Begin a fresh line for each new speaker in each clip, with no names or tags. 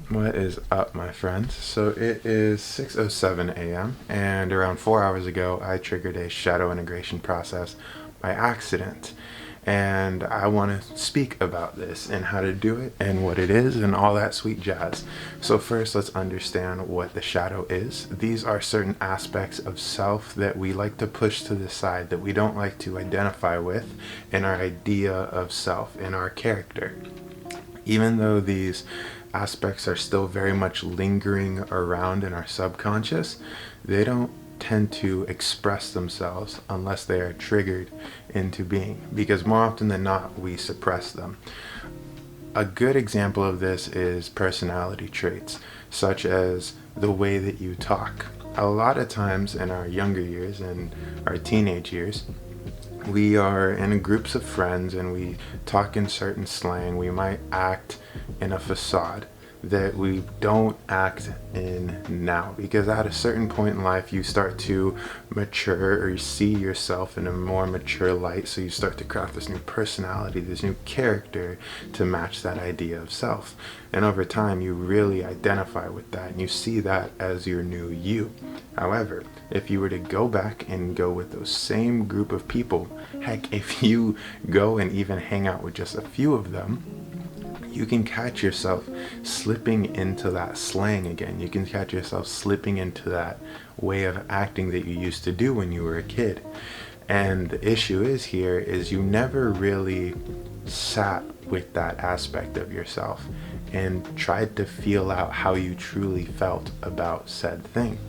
What is up, my friends? So it is 6:07 a.m. and around 4 hours ago I triggered a shadow integration process by accident. And I want to speak about this and how to do it and what it is and all that sweet jazz. So first, let's understand what the shadow is. These are certain aspects of self that we like to push to the side, that we don't like to identify with in our idea of self, in our character. Even though these aspects are still very much lingering around in our subconscious, they don't tend to express themselves unless they are triggered into being, because more often than not we suppress them. A good example of this is personality traits, such as the way that you talk. A lot of times in our younger years and our teenage years, we are in groups of friends and we talk in certain slang. We might act in a facade that we don't act in now, because at a certain point in life you start to mature, or you see yourself in a more mature light, so you start to craft this new personality, this new character to match that idea of self, and over time you really identify with that and you see that as your new you. However, if you were to go back and go with those same group of people, heck, if you go and even hang out with just a few of them, you can catch yourself slipping into that slang again. You can catch yourself slipping into that way of acting that you used to do when you were a kid. And the issue is you never really sat with that aspect of yourself and tried to feel out how you truly felt about said thing.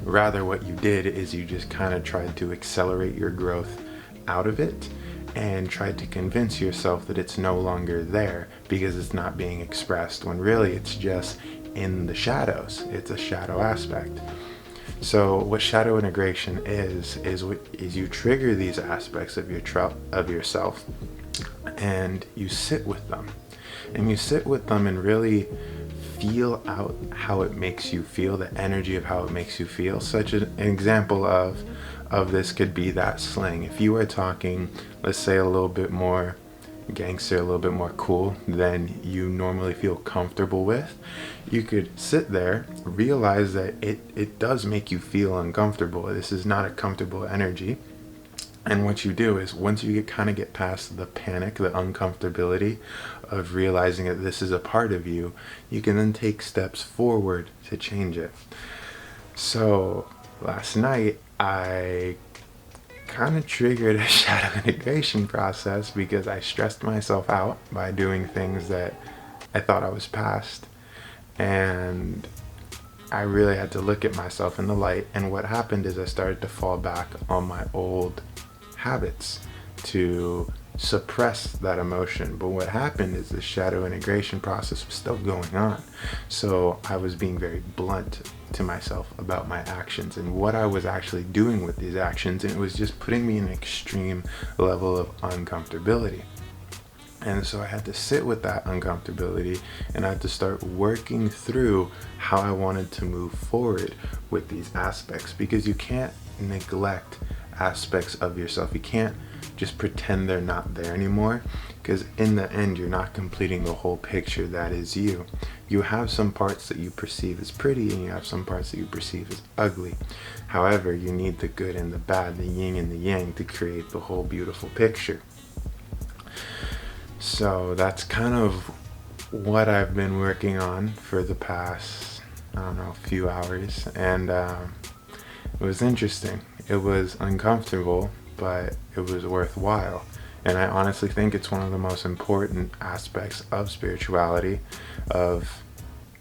Rather, what you did is you just kind of tried to accelerate your growth out of it and tried to convince yourself that it's no longer there because it's not being expressed, when really it's just in the shadows. It's a shadow aspect. So what shadow integration is you trigger these aspects of yourself, and you sit with them. And you sit with them and really feel out how it makes you feel, the energy of how it makes you feel. Such an example of this could be that slang. If you are talking, let's say, a little bit more gangster, a little bit more cool than you normally feel comfortable with, you could sit there, realize that it does make you feel uncomfortable. This is not a comfortable energy. And what you do is, once you get past the panic, the uncomfortability of realizing that this is a part of you, you can then take steps forward to change it. So last night I kind of triggered a shadow integration process because I stressed myself out by doing things that I thought I was past, and I really had to look at myself in the light. And what happened is I started to fall back on my old habits to suppress that emotion. But what happened is the shadow integration process was still going on. So I was being very blunt to myself about my actions and what I was actually doing with these actions, and it was just putting me in an extreme level of uncomfortability. And so I had to sit with that uncomfortability, and I had to start working through how I wanted to move forward with these aspects, because you can't neglect aspects of yourself. You can't just pretend they're not there anymore, because in the end you're not completing the whole picture that is you. You have some parts that you perceive as pretty, and you have some parts that you perceive as ugly. However, you need the good and the bad, the yin and the yang, to create the whole beautiful picture. So that's kind of what I've been working on for the past, few hours. And it was interesting. It was uncomfortable, but it was worthwhile. And I honestly think it's one of the most important aspects of spirituality.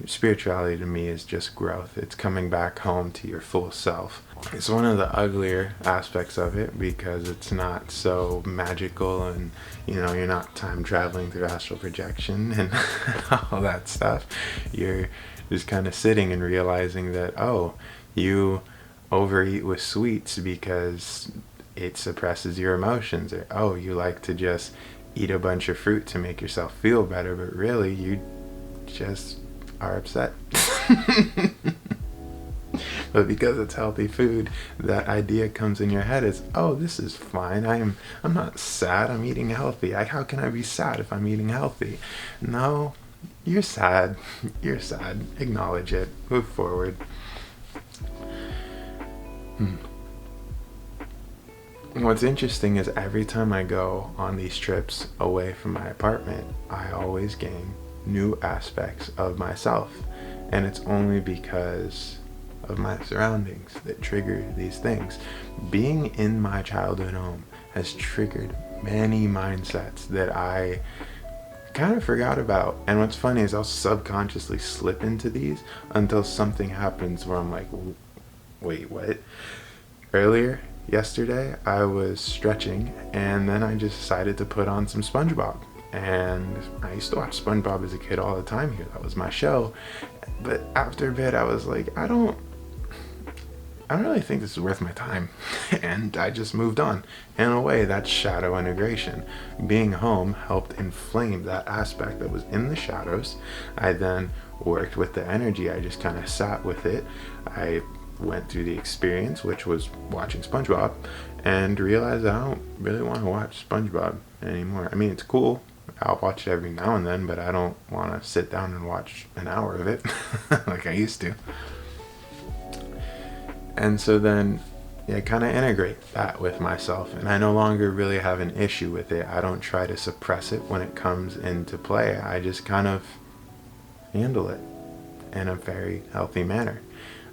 Spirituality to me is just growth. It's coming back home to your full self. It's one of the uglier aspects of it because it's not so magical, and you're not time traveling through astral projection and all that stuff. You're just kind of sitting and realizing that, you overeat with sweets because it suppresses your emotions, or you like to just eat a bunch of fruit to make yourself feel better, but really you just are upset. But because it's healthy food, that idea comes in your head as, this is fine. I'm not sad. I'm eating healthy. How can I be sad if I'm eating healthy? No, You're sad. You're sad. Acknowledge it. Move forward. What's interesting is every time I go on these trips away from my apartment, I always gain new aspects of myself. And it's only because of my surroundings that trigger these things. Being in my childhood home has triggered many mindsets that I kind of forgot about. And what's funny is I'll subconsciously slip into these until something happens where I'm like, wait, what? Earlier, yesterday, I was stretching and then I just decided to put on some SpongeBob. And I used to watch SpongeBob as a kid all the time here. That was my show. But after a bit, I was like, I don't really think this is worth my time. And I just moved on. In a way, that's shadow integration. Being home helped inflame that aspect that was in the shadows. I then worked with the energy. I just kind of sat with it. I went through the experience, which was watching SpongeBob, and realized I don't really want to watch SpongeBob anymore. I mean, it's cool. I'll watch it every now and then, but I don't want to sit down and watch an hour of it like I used to. And so then I kind of integrate that with myself, and I no longer really have an issue with it. I don't try to suppress it when it comes into play. I just kind of handle it in a very healthy manner.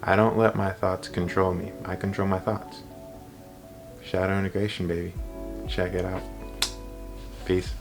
I don't let my thoughts control me. I control my thoughts. Shadow integration, baby. Check it out. Peace.